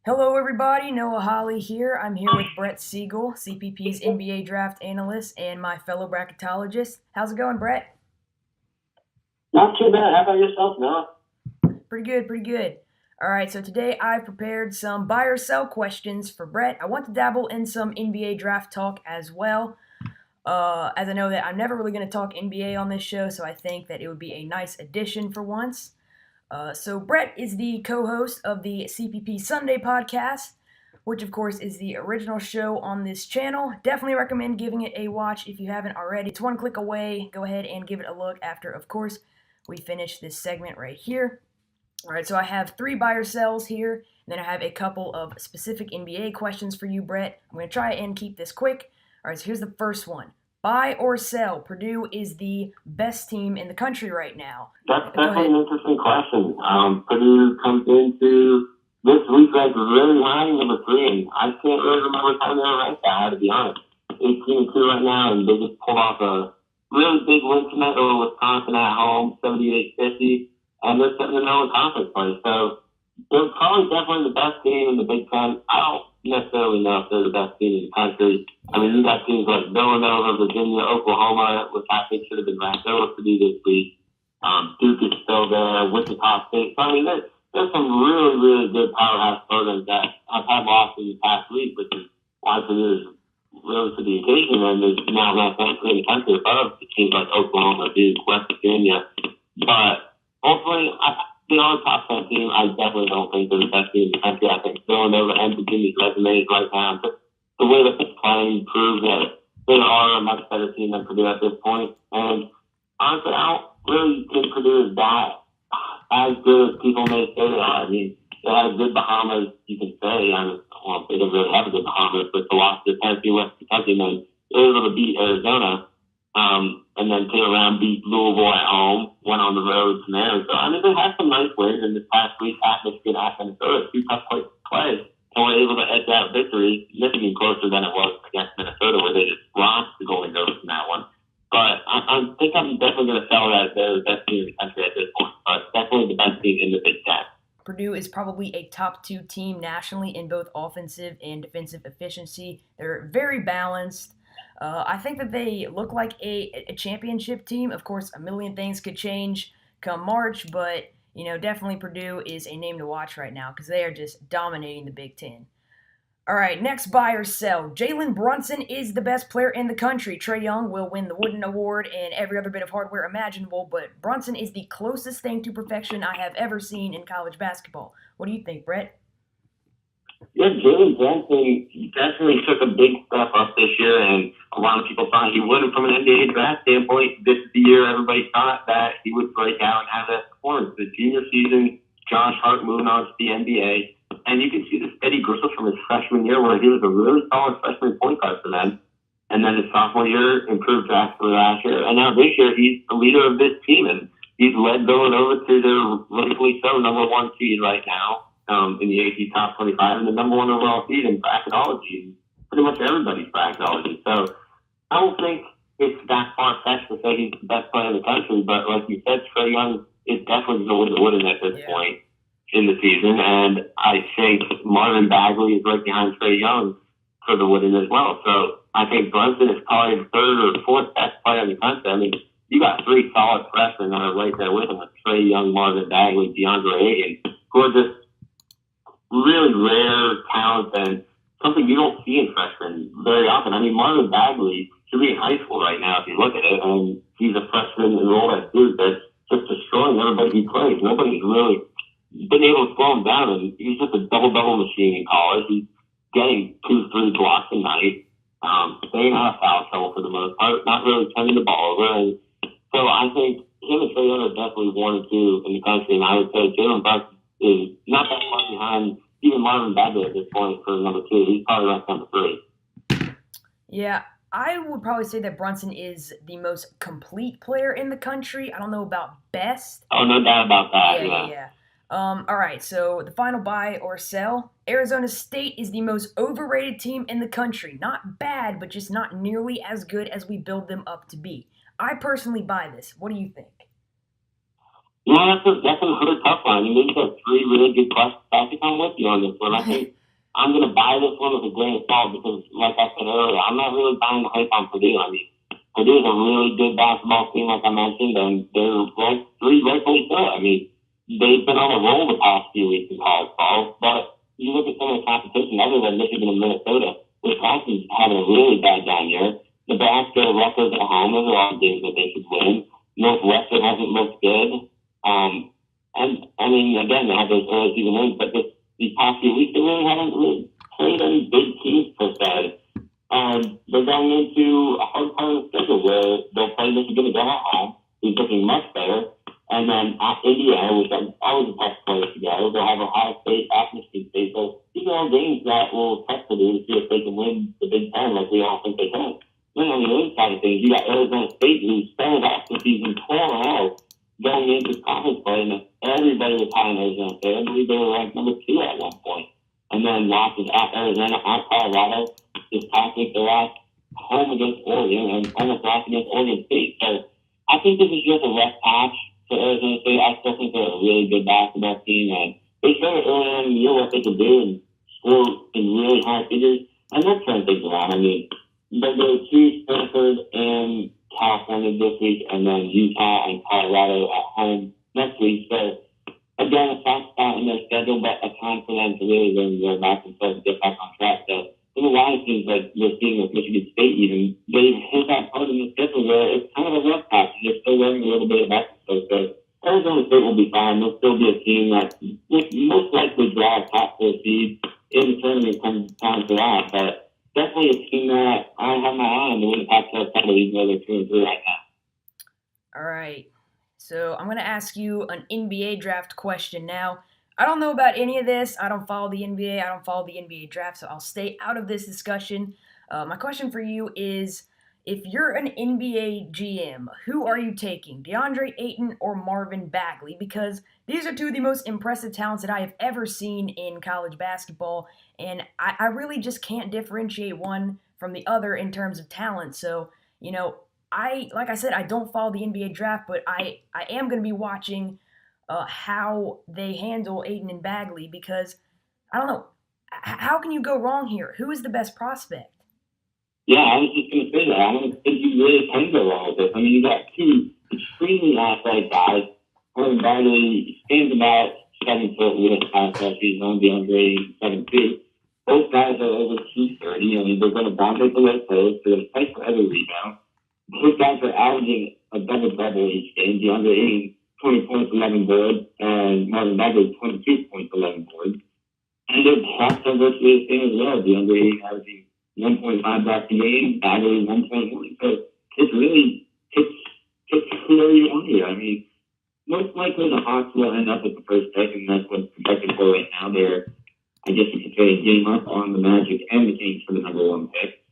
Hello, everybody. Noah Holly here. I'm here with Brett Siegel, CPP's NBA draft analyst and my fellow bracketologist. How's it going, Brett? Not too bad. How about yourself, Noah? Pretty good, pretty good. All right, so today I've prepared some buy or sell questions for Brett. I want to dabble in some NBA draft talk as well, as I know that I'm never really going to talk NBA on this show, so I think that it would be a nice addition for once. So Brett is the co-host of the CPP Sunday podcast, which of course is the original show on this channel. Definitely recommend giving it a watch if you haven't already. It's one click away. Go ahead and give it a look after, of course, we finish this segment right here. All right, so I have three buy or sells here, and then I have a couple of specific NBA questions for you, Brett. I'm going to try and keep this quick. All right, so here's the first one. Buy or sell, Purdue is the best team in the country right now. That's definitely an interesting question. Purdue comes into this week ranked really high, number three, and I can't really remember time they were ranked that high, to be honest. 18-2 right now, and they just pulled off a really big win tonight over Wisconsin at home, 78-50, and they're sitting in their own conference play. So they're probably definitely the best team in the Big Ten. I don't necessarily know if they're the best team in the country. I mean, you got teams like Villanova, Virginia, Oklahoma, which I think should have been ranked over Purdue this week. Duke is still there, Wichita State. So, I mean, there's some really, really good powerhouse programs that I've had lost in the past week, which is why Purdue is rose to the occasion and is now ranked number three in the country above the teams like Oklahoma, Duke, West Virginia. But ultimately, they are a top 10 team. I definitely don't think they're the best team in the country. I think Villanova and Virginia's resumes right now, the way that they're playing proves that they are a much better team than Purdue at this point. And honestly, I don't really think Purdue is that as good as people may say they are. I mean, they had a good Bahamas, you can say. I mean, well, they didn't really have a good Bahamas, but they lost to Tennessee, West Kentucky, and then they were able to beat Arizona. And then came around, beat Louisville at home, went on the road to there. So, I mean, they had some nice wins in this past week at Michigan, at Minnesota, two tough places to play, and were able to edge out victory. Michigan closer than it was against Minnesota, where they just rocked the Golden Ghost in that one. But I think I'm definitely going to sell that they're the best team in the country at this point. But definitely the best team in the Big Ten. Purdue is probably a top two team nationally in both offensive and defensive efficiency. They're very balanced. I think that they look like a championship team. Of course, a million things could change come March, but definitely Purdue is a name to watch right now because they are just dominating the Big Ten. All right, next buy or sell. Jalen Brunson is the best player in the country. Trae Young will win the Wooden Award and every other bit of hardware imaginable, but Brunson is the closest thing to perfection I have ever seen in college basketball. What do you think, Brett? Yeah, Jalen Brunson definitely took a big step up this year, and a lot of people thought he would. From an NBA draft standpoint, this is the year everybody thought that he would break out and have that performance. The junior season, Josh Hart moving on to the NBA, and you can see the steady growth from his freshman year, where he was a really solid freshman point guard for them. And then his sophomore year, improved drastically last year, and now this year he's the leader of this team, and he's led Villanova to their rightfully so number one seed right now in the AP Top 25 and the number one overall seed in bracketology, pretty much everybody's bracketology. So I don't think it's that far-fetched to say he's the best player in the country, but like you said, Trae Young is definitely going to win it at this point in the season, and I think Marvin Bagley is right behind Trae Young for the winning as well. So I think Brunson is probably the third or fourth best player in the country. I mean, you got three solid freshmen that are right there with him, with Trae Young, Marvin Bagley, DeAndre Ayton, who are just really rare talent and something you don't see in freshmen very often. I mean, Marvin Bagley should be in high school right now if you look at it, and he's a freshman enrolled at Duke that's just destroying everybody he plays. Nobody's really been able to slow him down, and he's just a double-double machine in college. He's getting 2-3 blocks a night, staying out of foul trouble for the most part, not really turning the ball over. And so I think him and Trae Young are definitely 1 and 2 in the country, and I would say Jalen Brunson is not that far behind even Marvin Bagley at this point for number 2. He's probably ranked number 3. Yeah, I would probably say that Brunson is the most complete player in the country. I don't know about best. Oh, no doubt about that. Yeah. All right, so the final buy or sell. Arizona State is the most overrated team in the country. Not bad, but just not nearly as good as we build them up to be. I personally buy this. What do you think? Yeah, that's another tough one. I mean, these are three really good questions. I think I'm with you on this one. I think I'm going to buy this one with a grain of salt because, like I said earlier, I'm not really buying the hype on Purdue. I mean, Purdue is a really good basketball team, like I mentioned, and they're ranked three rightfully so. I mean, they've been on a roll the past few weeks in college ball, but you look at some of the competition other than Michigan and Minnesota, Wisconsin's having a really bad down year. Nebraska, Rutgers at home, those are all games that they should win. Northwestern hasn't looked good. And I mean, again, they have those early season wins, but these past few weeks, they really haven't really played any big teams per se. They're going into a hard part of the schedule where they'll play Michigan again at home, who's looking much better. And then at Indiana, which is always a tough place to go, they'll have Ohio State at Michigan State. So these are all games that will test them to see if they can win the Big Ten like we all think they can. Then on the other side of things, you got Arizona State, who started off the season 12-0 going into conference play, and everybody was high in Arizona State. I believe they were ranked number 2 at one point. And then losses at Arizona, at Colorado, this past week they lost home against Oregon and almost lost against Oregon State. So I think this is just a rough patch for Arizona State. I still think they're a really good basketball team, and they showed early on in the year what they could do and score in really high figures, and they'll turn things around. I mean, they'll go to Stanford and California this week, and then Utah and Colorado at home next week. So again, a soft spot in their schedule, but a time for them to really learn their back and start to get back on track. So some of the line teams like we're seeing with Michigan State even, they've hit that part in the schedule where it's kind of a rough patch and they're still learning a little bit about it. So Arizona State will be fine. They'll still be a team that will most likely draw a top 4 seed in the tournament come time for that. But definitely a team that I have my eye on to win the Pac-12 title, even though they're 2-3 right now. All right. So I'm going to ask you an NBA draft question now. I don't know about any of this. I don't follow the NBA. I don't follow the NBA draft, so I'll stay out of this discussion. My question for you is, if you're an NBA GM, who are you taking, DeAndre Ayton or Marvin Bagley? Because these are two of the most impressive talents that I have ever seen in college basketball, and I really just can't differentiate one from the other in terms of talent. So, like I said, I don't follow the NBA draft, but I am going to be watching how they handle Ayton and Bagley because I don't know. How can you go wrong here? Who is the best prospect? Yeah, I was just going to say that. I don't think you really can go wrong with this. I mean, you got two extremely athletic guys. Marvin Bagley stands about 7 foot with he's on DeAndre 7'2". Both guys are over 230. I mean, they're going to dominate the left post. They're going to fight for every rebound. Both guys are averaging a double-double each game. DeAndre Ayton, 20 points, 11 boards, and Marvin Bagley, 22 points, 11 boards. And their shots are virtually the same as well. DeAndre Ayton averaging 1.5 blocks a game, Bagley 1.1. So it's really, it's whoever you want here. I mean, most likely the Hawks will end up with the first pick, and that's what's projected for right now. They're, I guess you could say, a game up on the Magic and the Kings for the number 1 pick.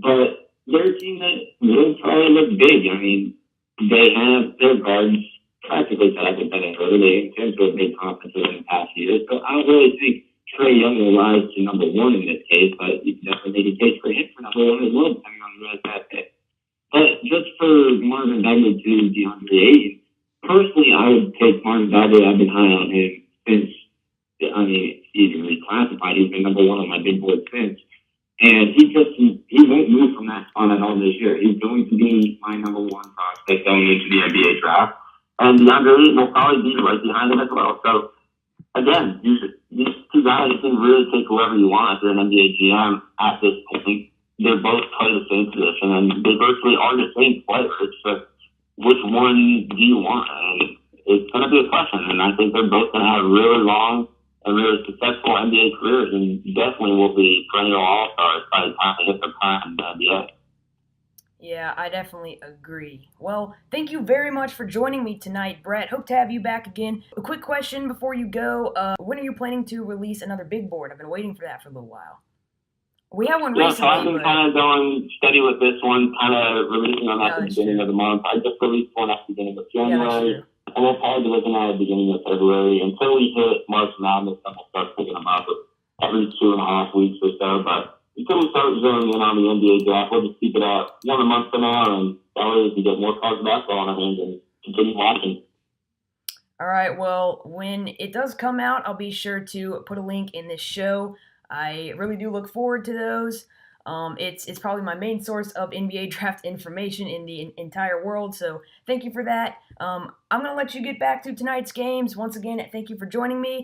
But they're a team that will probably look big. I mean, they have their guards practically set up with Ben Early. They tend to have made conferences in the past years. So I don't really think Trae Young will rise to number 1 in this case, but you can definitely make a case for him for number 1 as well, depending on who has that pick. But just for Marvin Bagley to DeAndre Ayton, personally, I would take Marvin Bagley. I've been high on him since, he's even reclassified. He's been number 1 on my big board since. And he won't move from that spot at all this year. He's going to be my number 1 prospect going into the NBA draft. And DeAndre Ayton will probably be right behind him as well. So, again, these two guys can really take whoever you want as an NBA GM at this point. They're both play the same position, and they virtually are the same players. It's just which one do you want? And it's going to be a question, and I think they're both going to have really long and really successful NBA careers, and definitely will be perennial all-stars by the time they hit their prime in the NBA. Yeah, I definitely agree. Well, thank you very much for joining me tonight, Brett. Hope to have you back again. A quick question before you go. When are you planning to release another big board? I've been waiting for that for a little while. We have one recently. So I've been kind of going steady with this one, kind of releasing them at the beginning of the month. I just released one at the beginning of January, and we'll probably be looking at the beginning of February. Until we hit March Madness, then we'll start picking them up every 2.5 weeks or so. But until we start zooming in on the NBA draft, we'll just keep it at 1 a month for now, and that way we can get more college basketball on our hands and continue watching. All right, well, when it does come out, I'll be sure to put a link in this show. I really do look forward to those. It's probably my main source of NBA draft information in the entire world, so thank you for that. I'm going to let you get back to tonight's games. Once again, thank you for joining me.